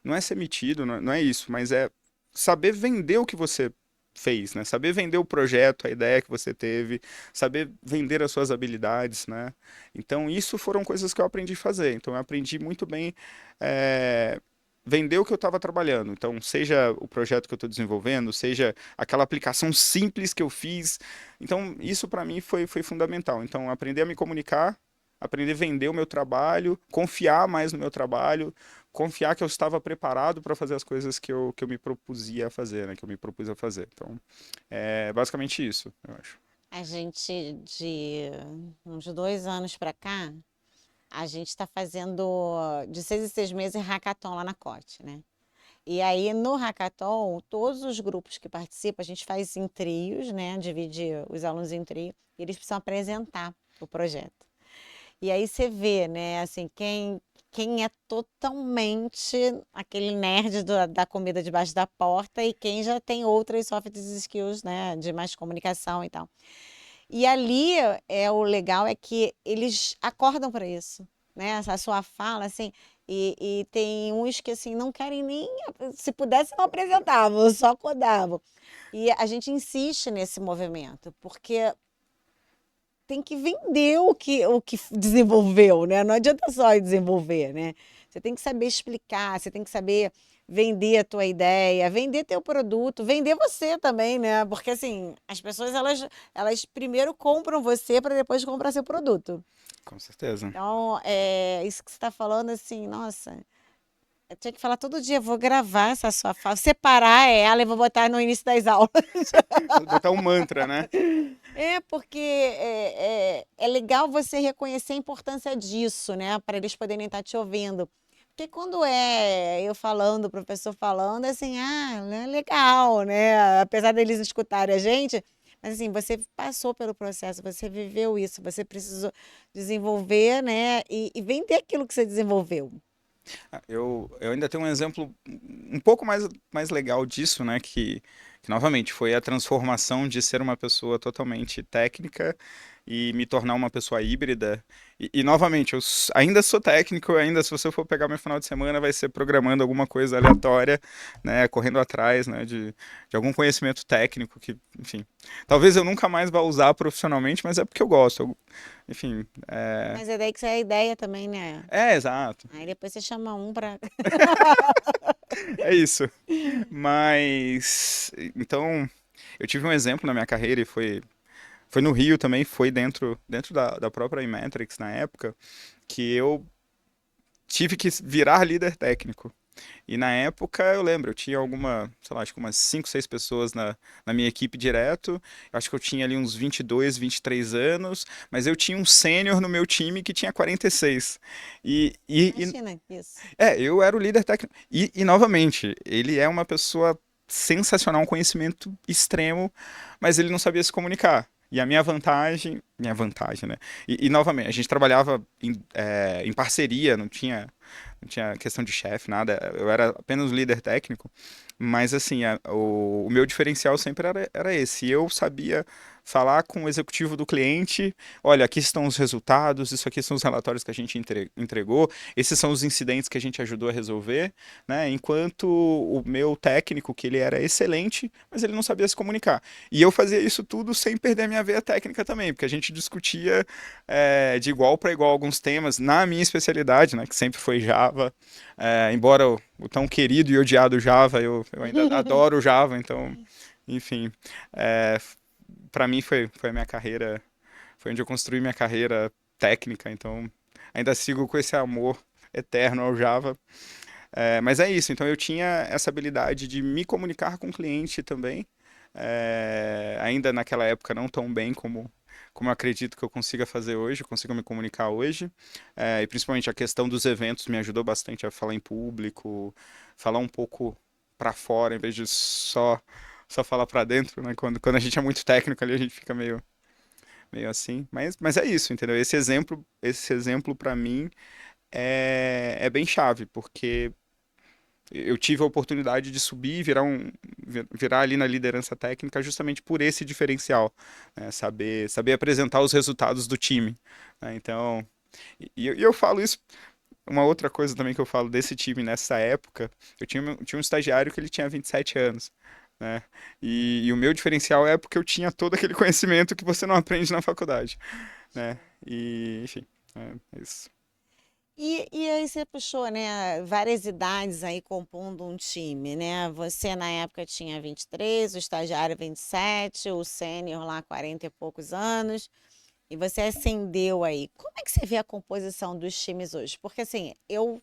não é ser metido, não é isso, mas é saber vender o que você fez, né? Saber vender o projeto, a ideia que você teve, saber vender as suas habilidades, né? Então, isso foram coisas que eu aprendi a fazer. Então, eu aprendi muito bem é, vender o que eu estava trabalhando. Então, seja o projeto que eu estou desenvolvendo, seja aquela aplicação simples que eu fiz. Então, isso para mim foi fundamental. Então, aprender a me comunicar, aprender a vender o meu trabalho, confiar mais no meu trabalho, confiar que eu estava preparado para fazer as coisas que eu me propusia a fazer, né? Que eu me propus a fazer. Então, é basicamente isso, eu acho. A gente, de uns 2 anos para cá, a gente está fazendo de 6 em 6 meses hackathon lá na COT, né? E aí no hackathon, todos os grupos que participam, a gente faz em trios, né? Divide os alunos em trio, e eles precisam apresentar o projeto. E aí você vê, né, assim, quem é totalmente aquele nerd da comida debaixo da porta e quem já tem outras soft skills, né, de mais comunicação e tal. E ali o legal é que eles acordam para isso, né? A sua fala, assim, e tem uns que assim não querem nem, se pudesse não apresentavam, só codavam. E a gente insiste nesse movimento, porque tem que vender o que desenvolveu, né? Não adianta só desenvolver, né? Você tem que saber explicar, você tem que saber vender a tua ideia, vender teu produto, vender você também, né? Porque assim, as pessoas elas primeiro compram você para depois comprar seu produto. Com certeza. Então, isso que você está falando, assim, nossa, eu tinha que falar todo dia, vou gravar essa sua fala, separar ela e vou botar no início das aulas. Botar um mantra, né? Porque é legal você reconhecer a importância disso, né? Para eles poderem estar te ouvindo. Porque quando é eu falando, o professor falando, é assim, é legal, né? Apesar deles escutarem a gente, mas assim, você passou pelo processo, você viveu isso, você precisou desenvolver, né? E vender aquilo que você desenvolveu. Eu ainda tenho um exemplo um pouco mais legal disso, né? Que novamente foi a transformação de ser uma pessoa totalmente técnica e me tornar uma pessoa híbrida. Novamente, ainda sou técnico, ainda se você for pegar meu final de semana, vai ser programando alguma coisa aleatória, né? Correndo atrás, né? De algum conhecimento técnico que, enfim, talvez eu nunca mais vá usar profissionalmente, mas é porque eu gosto. Enfim, Mas é daí que sai a ideia também, né? exato. Aí depois você chama um para. É isso. Mas, então, eu tive um exemplo na minha carreira e foi no Rio também, foi dentro da própria Imetrics na época, que eu tive que virar líder técnico. E na época, eu lembro, eu tinha sei lá, acho que umas 5 6 pessoas na minha equipe direto. Eu acho que eu tinha ali uns 22 23 anos, mas eu tinha um sênior no meu time que tinha 46. E, e, e, Imagina isso. eu era o líder técnico. Novamente, ele é uma pessoa sensacional, um conhecimento extremo, mas ele não sabia se comunicar. E a minha vantagem, né? Novamente, a gente trabalhava em parceria, não tinha questão de chefe, nada. Eu era apenas o líder técnico. Mas assim, o meu diferencial sempre era esse. Eu sabia falar com o executivo do cliente, olha, aqui estão os resultados, isso aqui são os relatórios que a gente entregou, esses são os incidentes que a gente ajudou a resolver, né? Enquanto o meu técnico, que ele era excelente, mas ele não sabia se comunicar. E eu fazia isso tudo sem perder a minha veia técnica também, porque a gente discutia de igual para igual alguns temas na minha especialidade, né? Que sempre foi Java. Embora o tão querido e odiado Java, eu ainda adoro o Java, então, enfim, é, para mim foi a minha carreira, foi onde eu construí minha carreira técnica, então ainda sigo com esse amor eterno ao Java. Mas é isso, então eu tinha essa habilidade de me comunicar com o cliente também, ainda naquela época não tão bem como eu acredito que eu consiga fazer hoje, eu consigo me comunicar hoje, e principalmente a questão dos eventos me ajudou bastante a falar em público, falar um pouco para fora, em vez de só falar para dentro, né? Quando a gente é muito técnico ali, a gente fica meio assim. Mas é isso, entendeu? Esse exemplo para mim é bem chave, porque eu tive a oportunidade de subir e virar ali na liderança técnica justamente por esse diferencial, né? Saber apresentar os resultados do time, né? Então, e eu falo isso, uma outra coisa também que eu falo desse time nessa época, eu tinha um estagiário que ele tinha 27 anos, né? E o meu diferencial é porque eu tinha todo aquele conhecimento que você não aprende na faculdade, né? E, enfim, é isso. E aí você puxou, né, várias idades aí compondo um time, né? Você na época tinha 23, o estagiário 27, o sênior lá 40 e poucos anos, e você ascendeu aí. Como é que você vê a composição dos times hoje? Porque assim, eu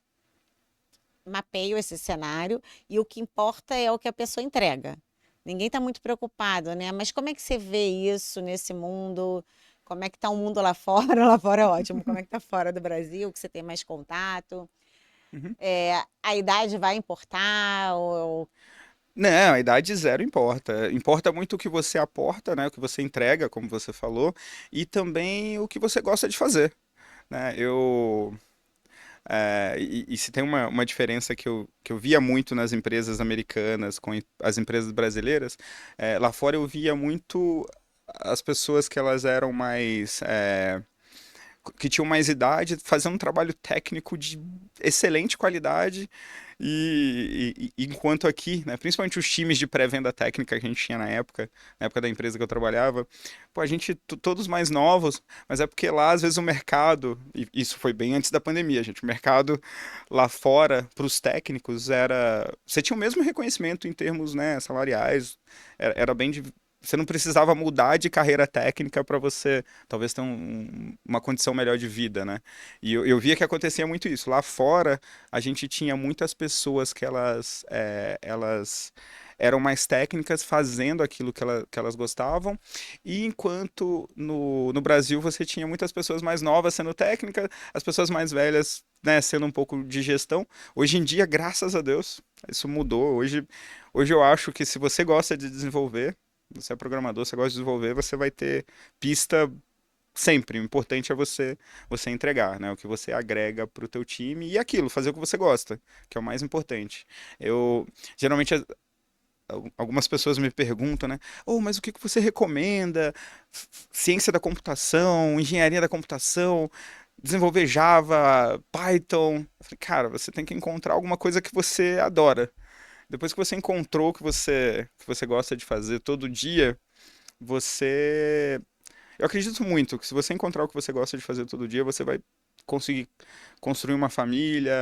mapeio esse cenário e o que importa é o que a pessoa entrega. Ninguém está muito preocupado, né? Mas como é que você vê isso nesse mundo? Como é que está o mundo lá fora? Lá fora é ótimo. Como é que está fora do Brasil, que você tem mais contato? Uhum. A idade vai importar? Não, a idade zero importa. Importa muito o que você aporta, né? O que você entrega, como você falou, e também o que você gosta de fazer, né? E se tem uma diferença que eu via muito nas empresas americanas com as empresas brasileiras, lá fora eu via muito as pessoas que elas eram que tinham mais idade, fazendo um trabalho técnico de excelente qualidade, enquanto aqui, né, principalmente os times de pré-venda técnica que a gente tinha na época da empresa que eu trabalhava, pô, a gente, todos mais novos, mas é porque lá, às vezes, o mercado, e isso foi bem antes da pandemia, gente, o mercado lá fora, para os técnicos, você tinha o mesmo reconhecimento em termos, né, salariais, era bem você não precisava mudar de carreira técnica para você talvez ter uma condição melhor de vida, né? E eu via que acontecia muito isso. Lá fora, a gente tinha muitas pessoas que elas eram mais técnicas fazendo aquilo que elas gostavam, e enquanto no Brasil você tinha muitas pessoas mais novas sendo técnicas, as pessoas mais velhas, né, sendo um pouco de gestão. Hoje em dia, graças a Deus, isso mudou. Hoje eu acho que se você gosta de desenvolver, você é programador, você gosta de desenvolver, você vai ter pista sempre. O importante é você entregar, né? O que você agrega para o teu time e aquilo, fazer o que você gosta, que é o mais importante. Eu geralmente algumas pessoas me perguntam, né? Oh, mas o que que você recomenda? Ciência da computação, engenharia da computação, desenvolver Java, Python. Eu falei, cara, você tem que encontrar alguma coisa que você adora. Depois que você encontrou o que você gosta de fazer todo dia, você. Eu acredito muito que se você encontrar o que você gosta de fazer todo dia, você vai conseguir construir uma família,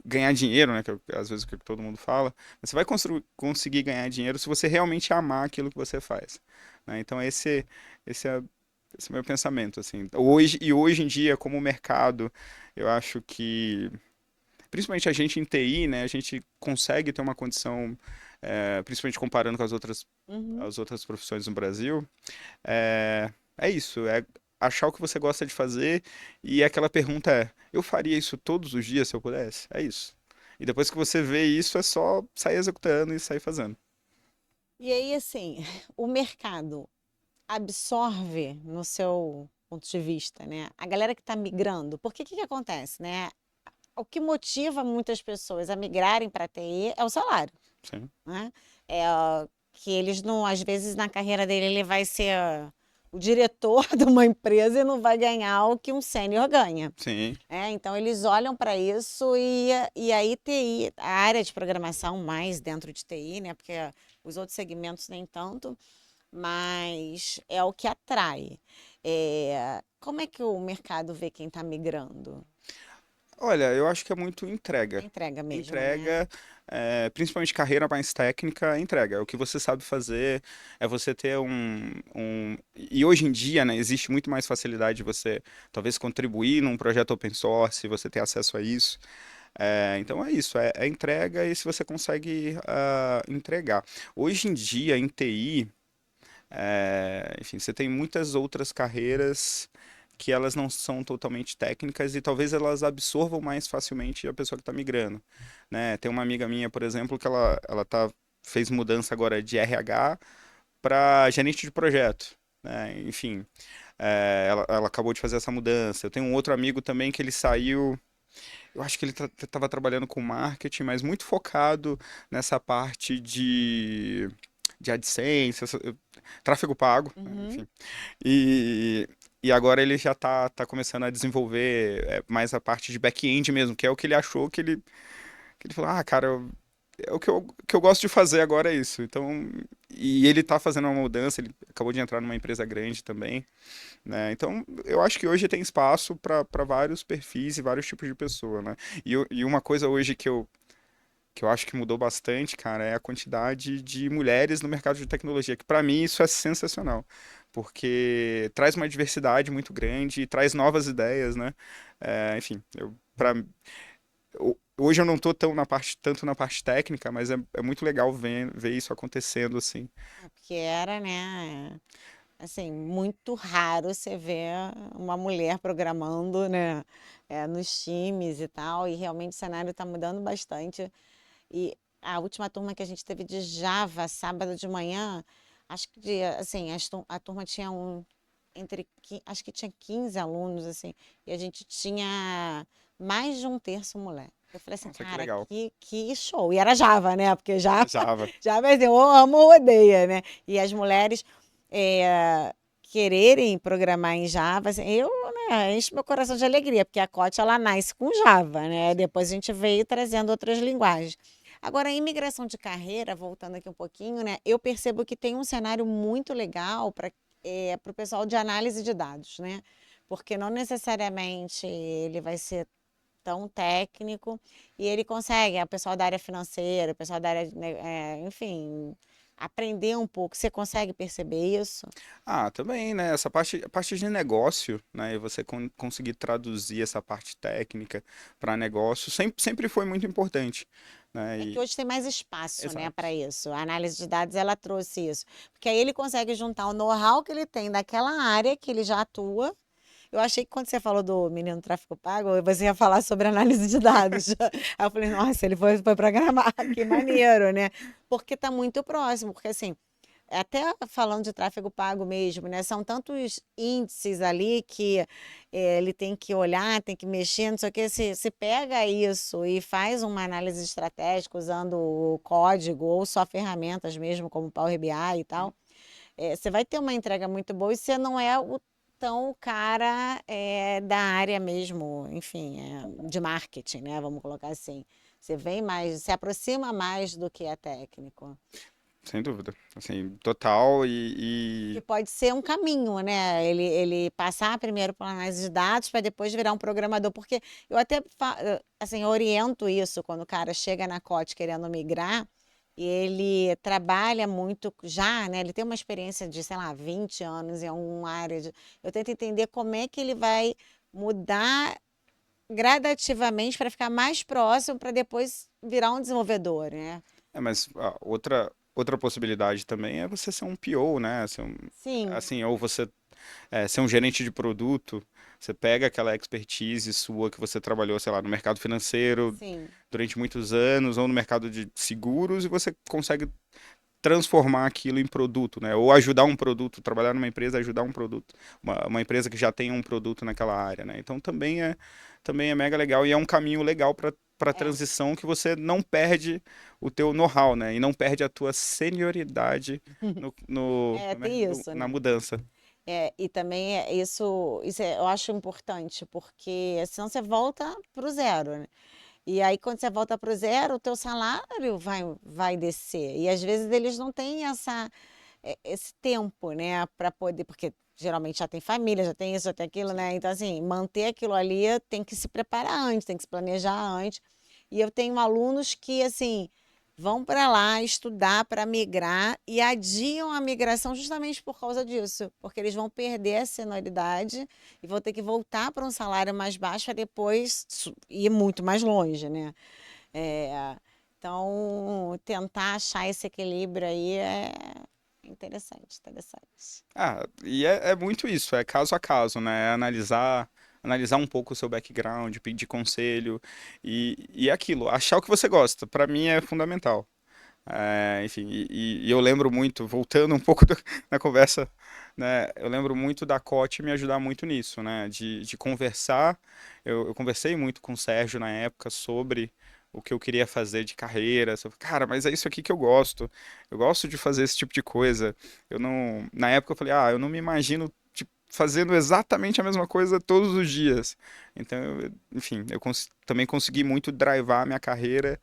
ganhar dinheiro, né? Que às vezes o que todo mundo fala. Mas você vai conseguir ganhar dinheiro se você realmente amar aquilo que você faz, né? Então esse é, esse é o meu pensamento, assim. Hoje em dia, como mercado, eu acho que principalmente a gente em TI, né, a gente consegue ter uma condição, principalmente comparando com Uhum. as outras profissões no Brasil, é isso, é achar o que você gosta de fazer e aquela pergunta eu faria isso todos os dias se eu pudesse? É isso. E depois que você vê isso, é só sair executando e sair fazendo. E aí, assim, o mercado absorve, no seu ponto de vista, né? A galera que está migrando, porque o que que acontece, né? o que motiva muitas pessoas a migrarem para a TI é o salário, Sim, né? É que eles não, às vezes na carreira dele ele vai ser o diretor de uma empresa e não vai ganhar o que um sênior ganha. sim. Então eles olham para isso e aí TI, a área de programação mais dentro de TI, né? Porque os outros segmentos nem tanto, mas é o que atrai. Como é que o mercado vê quem está migrando? Olha, eu acho que é muito É entrega. entrega mesmo, né? Entrega, principalmente carreira mais técnica, entrega. É o que você sabe fazer, é você ter E hoje em dia, né, existe muito mais facilidade de você, talvez, contribuir num projeto open source, você ter acesso a isso. Então é isso, é entrega e se você consegue entregar. Hoje em dia, em TI, enfim, você tem muitas outras carreiras que elas não são totalmente técnicas e talvez elas absorvam mais facilmente a pessoa que está migrando, né? Tem uma amiga minha, por exemplo, que fez mudança agora de RH para gerente de projeto, né? Enfim, ela acabou de fazer essa mudança. Eu tenho um outro amigo também que ele saiu. Eu acho que ele estava trabalhando com marketing, mas muito focado nessa parte de AdSense, tráfego pago, né, Uhum. enfim. E, e agora ele já tá começando a desenvolver mais a parte de back-end mesmo, que é o que ele achou que ele falou, cara, é o que eu gosto de fazer agora é isso. Então, e ele tá fazendo uma mudança, ele acabou de entrar numa empresa grande também, né? Então, eu acho que hoje tem espaço para vários perfis e vários tipos de pessoa, né? E uma coisa hoje que eu acho que mudou bastante, cara, é a quantidade de mulheres no mercado de tecnologia, que para mim isso é sensacional, porque traz uma diversidade muito grande, traz novas ideias, né? Enfim, hoje eu não tô tanto na parte técnica, mas é muito legal ver isso acontecendo assim. Porque era, né? Assim, muito raro você ver uma mulher programando, né? Nos times e tal, e realmente o cenário está mudando bastante. E a última turma que a gente teve de Java, sábado de manhã, acho que assim, a turma tinha acho que tinha 15 alunos, assim, e a gente tinha mais de um terço mulher. Eu falei assim, Nossa, que cara, legal. que show. E era Java, né? Porque Java, Java. Java assim, eu amo ou odeia, né? E as mulheres quererem programar em Java, assim, né, enche meu coração de alegria, porque a Kotlin, ela nasce com Java, né? Depois a gente veio trazendo outras linguagens. Agora, a imigração de carreira, voltando aqui um pouquinho, né? Eu percebo que tem um cenário muito legal para o pessoal de análise de dados, né? Porque não necessariamente ele vai ser tão técnico e ele consegue, o pessoal da área financeira, o pessoal da área, né, enfim, aprender um pouco. Você consegue perceber isso? Também, né? A parte de negócio, né? E você conseguir traduzir essa parte técnica para negócio sempre foi muito importante, né? É que hoje tem mais espaço, né, Exato. para isso. A análise de dados, ela trouxe isso. Porque aí ele consegue juntar o know-how que ele tem daquela área que ele já atua. Eu achei que quando você falou do menino do tráfego pago, você ia falar sobre análise de dados. Aí eu falei, nossa, ele foi programar, que maneiro, né? Porque está muito próximo, porque assim, até falando de tráfego pago mesmo, né? São tantos índices ali que ele tem que olhar, tem que mexer, não sei o quê. Se pega isso e faz uma análise estratégica usando o código ou só ferramentas mesmo, como Power BI e tal, você vai ter uma entrega muito boa e você não é tão o cara da área mesmo, enfim, de marketing, né? Vamos colocar assim. Você vem mais, se aproxima mais do que é técnico. Sem dúvida. Assim, total Que e pode ser um caminho, né? Ele passar primeiro pela análise de dados para depois virar um programador, porque eu até assim, oriento isso quando o cara chega na COT querendo migrar e ele trabalha muito já, né? Ele tem uma experiência de, sei lá, 20 anos em alguma área eu tento entender como é que ele vai mudar gradativamente para ficar mais próximo para depois virar um desenvolvedor, né? mas outra possibilidade também é você ser um PO, né? Sim, Assim, ou você ser um gerente de produto. Você pega aquela expertise sua que você trabalhou, sei lá, no mercado financeiro sim. durante muitos anos ou no mercado de seguros e você consegue transformar aquilo em produto, né? Ou ajudar um produto, trabalhar numa empresa, ajudar um produto, uma empresa que já tem um produto naquela área, né? Então também é mega legal e é um caminho legal para É, transição que você não perde o teu know-how, né? E não perde a tua senioridade tem isso, na né? mudança. E também eu acho importante, porque senão você volta para o zero, né? E aí, quando você volta para o zero, o teu salário vai descer. E às vezes eles não têm esse tempo, né, para poder, porque geralmente já tem família, já tem isso, já tem aquilo, Sim. né? Então, assim, manter aquilo ali tem que se preparar antes, tem que se planejar antes. E eu tenho alunos que, assim, vão para lá estudar para migrar e adiam a migração justamente por causa disso, porque eles vão perder a senioridade e vão ter que voltar para um salário mais baixo para depois ir muito mais longe, né? É, então, tentar achar esse equilíbrio aí é interessante, interessante. E é muito isso, é caso a caso, né? É analisar um pouco o seu background, pedir conselho e é aquilo, achar o que você gosta, para mim é fundamental. Enfim, e eu lembro muito, voltando um pouco na conversa, né? Eu lembro muito da Cote me ajudar muito nisso, né? De conversar. Eu conversei muito com o Sérgio na época sobre o que eu queria fazer de carreira. Cara, mas é isso aqui que eu gosto. Eu gosto de fazer esse tipo de coisa. Eu não, na época eu falei, eu não me imagino tipo, fazendo exatamente a mesma coisa todos os dias. Então, enfim, também consegui muito drivar a minha carreira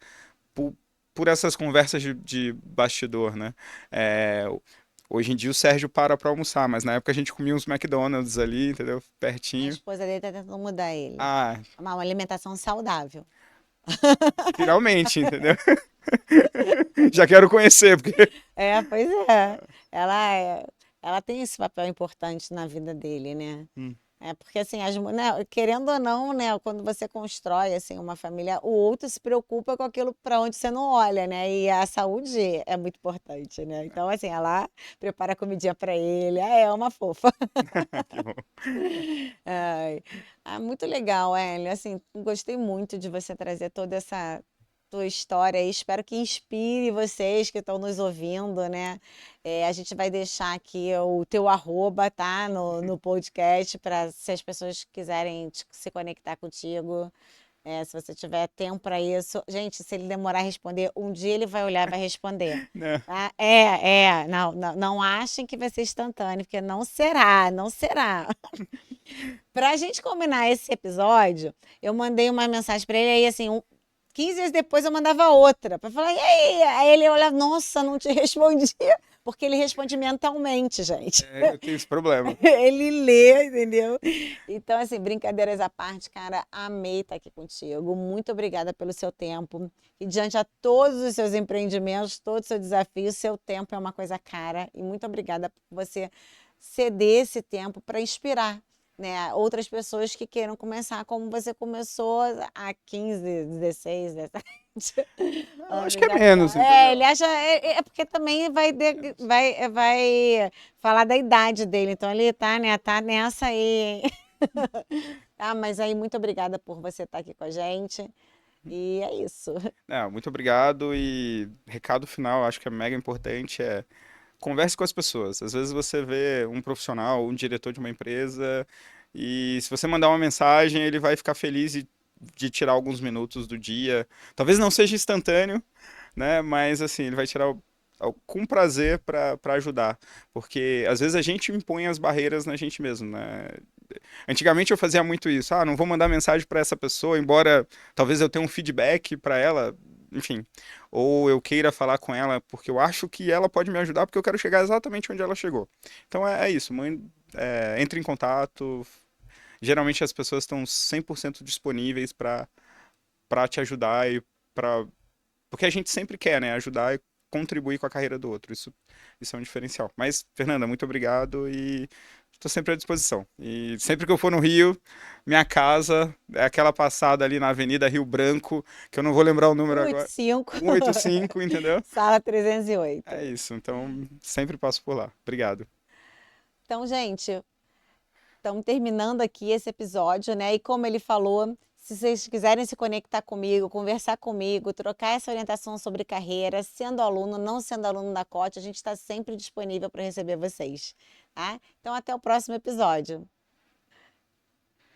por, por essas conversas de bastidor, né? É, hoje em dia o Sérgio para almoçar, mas na época a gente comia uns McDonald's ali, entendeu? A Pertinho. esposa dele tá tentando mudar ele. Ah, Uma alimentação saudável. finalmente, entendeu? Já quero conhecer, porque. Pois é. Ela, é, ela tem esse papel importante na vida dele, né? Hum, Porque assim, né, querendo ou não, né, quando você constrói assim uma família, o outro se preocupa com aquilo para onde você não olha, né? E a saúde é muito importante, né? Então assim, ela prepara comidinha para ele, é uma fofa. que bom. Ai. Muito legal, Hélio. Assim, gostei muito de você trazer toda essa tua história e espero que inspire vocês que estão nos ouvindo, né? A gente vai deixar aqui o teu arroba, tá? No podcast, para se as pessoas quiserem se conectar contigo. Se você tiver tempo para isso. Gente, se ele demorar a responder, um dia ele vai olhar e vai responder. Né? Tá? Não, não, não achem que vai ser instantâneo, porque não será, não será. Pra gente combinar esse episódio, eu mandei uma mensagem pra ele, aí assim, 15 dias depois eu mandava outra, pra falar, e aí? Aí ele olhava, nossa, não te respondi, porque ele responde mentalmente, gente. Eu tenho esse problema. Ele lê, entendeu? Então, assim, brincadeiras à parte, cara, amei estar aqui contigo. Muito obrigada pelo seu tempo. E diante a todos os seus empreendimentos, todos os seus desafios, seu tempo é uma coisa cara. E muito obrigada por você ceder esse tempo para inspirar, né, outras pessoas que queiram começar como você começou há 15, 16, 17 Eu acho anos que é menos, atrás. entendeu? Ele acha. Porque também vai falar da idade dele. Então ele tá, né? Tá nessa aí. Mas aí, muito obrigada por você estar aqui com a gente. E é isso. Muito obrigado e recado final, acho que é mega importante, converse com as pessoas. Às vezes você vê um profissional, um diretor de uma empresa, e se você mandar uma mensagem, ele vai ficar feliz de tirar alguns minutos do dia. Talvez não seja instantâneo, né? Mas assim, ele vai tirar com prazer para ajudar. Porque às vezes a gente impõe as barreiras na gente mesmo, né? Antigamente eu fazia muito isso. Não vou mandar mensagem para essa pessoa, embora talvez eu tenha um feedback para ela, enfim, ou eu queira falar com ela porque eu acho que ela pode me ajudar porque eu quero chegar exatamente onde ela chegou. Então é isso, mãe, entre em contato. Geralmente as pessoas estão 100% disponíveis para te ajudar e para porque a gente sempre quer, né, ajudar e contribuir com a carreira do outro. Isso é um diferencial. Mas, Fernanda, muito obrigado e estou sempre à disposição. E sempre que eu for no Rio, minha casa é aquela passada ali na Avenida Rio Branco, que eu não vou lembrar o número agora. 185, 185, entendeu? sala 308. É isso. Então, sempre passo por lá. Obrigado. Então, gente, estamos terminando aqui esse episódio, né? E como ele falou, Se vocês quiserem se conectar comigo, conversar comigo, trocar essa orientação sobre carreira, sendo aluno, não sendo aluno da COT, a gente está sempre disponível para receber vocês, tá? Então, até o próximo episódio.